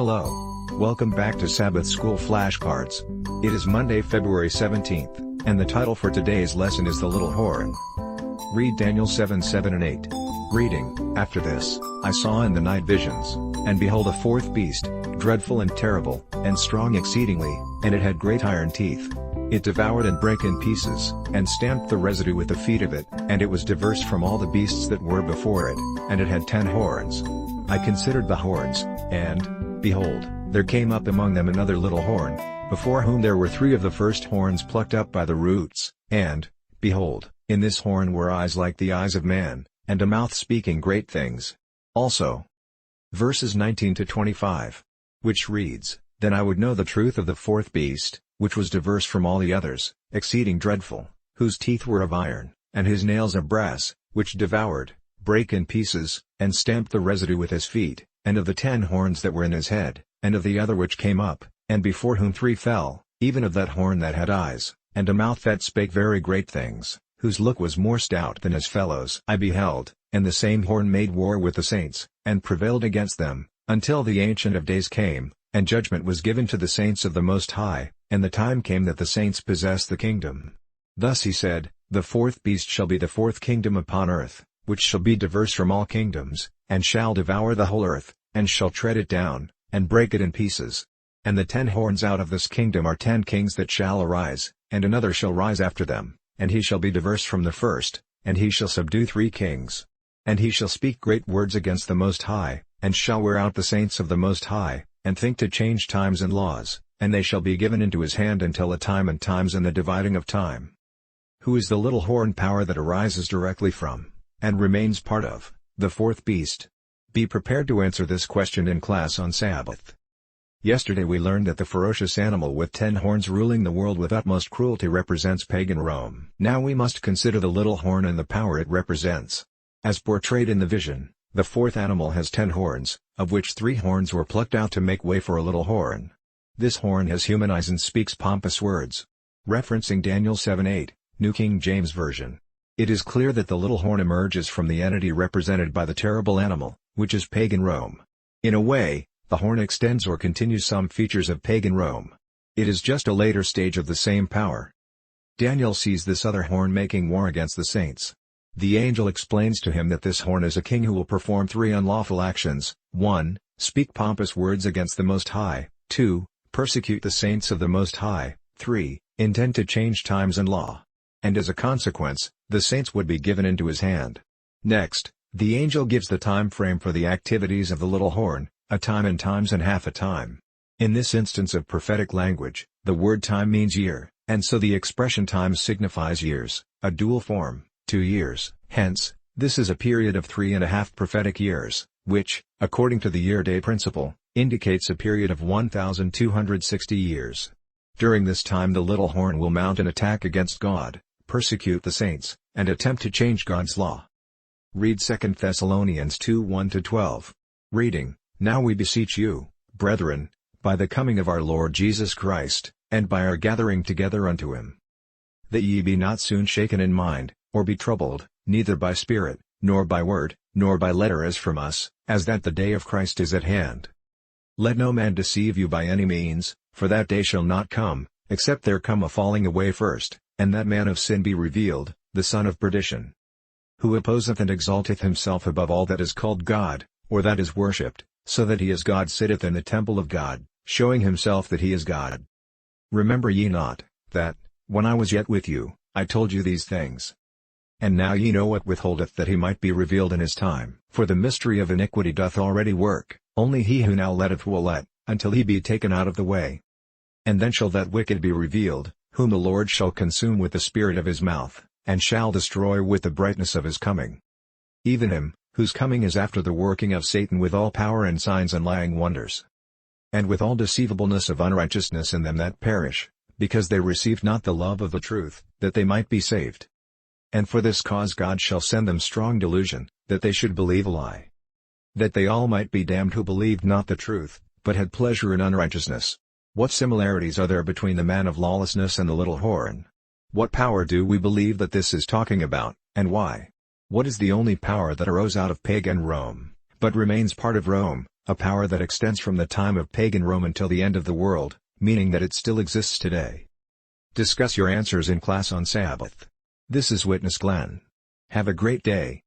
Hello. Welcome back to Sabbath School Flashcards. It is Monday, February 17th, and the title for today's lesson is The Little Horn. Read Daniel 7:7 and 8. Reading, After this, I saw in the night visions, and behold a fourth beast, dreadful and terrible, and strong exceedingly, and it had great iron teeth. It devoured and brake in pieces, and stamped the residue with the feet of it, and it was diverse from all the beasts that were before it, and it had 10 horns. I considered the horns, and, behold, there came up among them another little horn, before whom there were 3 of the first horns plucked up by the roots, and, behold, in this horn were eyes like the eyes of man, and a mouth speaking great things. Also, verses 19 to 25, which reads, Then I would know the truth of the fourth beast, which was diverse from all the others, exceeding dreadful, whose teeth were of iron, and his nails of brass, which devoured, brake in pieces, and stamped the residue with his feet, and of the 10 horns that were in his head, and of the other which came up, and before whom 3 fell, even of that horn that had eyes, and a mouth that spake very great things, whose look was more stout than his fellows. I beheld, and the same horn made war with the saints, and prevailed against them, until the Ancient of Days came, and judgment was given to the saints of the Most High, and the time came that the saints possessed the kingdom. Thus he said, The fourth beast shall be the fourth kingdom upon earth, which shall be diverse from all kingdoms, and shall devour the whole earth, and shall tread it down, and break it in pieces. And the 10 horns out of this kingdom are 10 kings that shall arise, and another shall rise after them, and he shall be diverse from the first, and he shall subdue 3 kings. And he shall speak great words against the Most High, and shall wear out the saints of the Most High, and think to change times and laws, and they shall be given into his hand until a time and times and the dividing of time. Who is the little horn power that arises directly from, and remains part of, the fourth beast? Be prepared to answer this question in class on Sabbath. Yesterday we learned that the ferocious animal with 10 horns ruling the world with utmost cruelty represents pagan Rome. Now we must consider the little horn and the power it represents. As portrayed in the vision, the fourth animal has 10 horns, of which 3 horns were plucked out to make way for a little horn. This horn has human eyes and speaks pompous words. Referencing Daniel 7:8, New King James Version. It is clear that the little horn emerges from the entity represented by the terrible animal, which is pagan Rome. In a way, the horn extends or continues some features of pagan Rome. It is just a later stage of the same power. Daniel sees this other horn making war against the saints. The angel explains to him that this horn is a king who will perform 3 unlawful actions: 1. Speak pompous words against the Most High, 2. Persecute the saints of the Most High, 3. Intend to change times and law. And as a consequence, the saints would be given into his hand. Next, the angel gives the time frame for the activities of the little horn, a time and times and half a time. In this instance of prophetic language, the word time means year, and so the expression times signifies years, a dual form, 2 years. Hence, this is a period of 3.5 prophetic years, which, according to the year-day principle, indicates a period of 1,260 years. During this time the little horn will mount an attack against God, persecute the saints, and attempt to change God's law. Read 2 Thessalonians 2:1-12. Reading, Now we beseech you, brethren, by the coming of our Lord Jesus Christ, and by our gathering together unto him, that ye be not soon shaken in mind, or be troubled, neither by spirit, nor by word, nor by letter as from us, as that the day of Christ is at hand. Let no man deceive you by any means, for that day shall not come, except there come a falling away first, and that man of sin be revealed, the son of perdition, who opposeth and exalteth himself above all that is called God, or that is worshipped, so that he as God sitteth in the temple of God, showing himself that he is God. Remember ye not, that, when I was yet with you, I told you these things. And now ye know what withholdeth that he might be revealed in his time. For the mystery of iniquity doth already work, only he who now letteth will let, until he be taken out of the way. And then shall that wicked be revealed, whom the Lord shall consume with the spirit of his mouth, and shall destroy with the brightness of his coming. Even him, whose coming is after the working of Satan with all power and signs and lying wonders, and with all deceivableness of unrighteousness in them that perish, because they received not the love of the truth, that they might be saved. And for this cause God shall send them strong delusion, that they should believe a lie, that they all might be damned who believed not the truth, but had pleasure in unrighteousness. What similarities are there between the man of lawlessness and the little horn? What power do we believe that this is talking about, and why? What is the only power that arose out of pagan Rome, but remains part of Rome, A power that extends from the time of pagan Rome until the end of the world, meaning that it still exists today. Discuss your answers in class on Sabbath. This is Witness Glenn. Have a great day.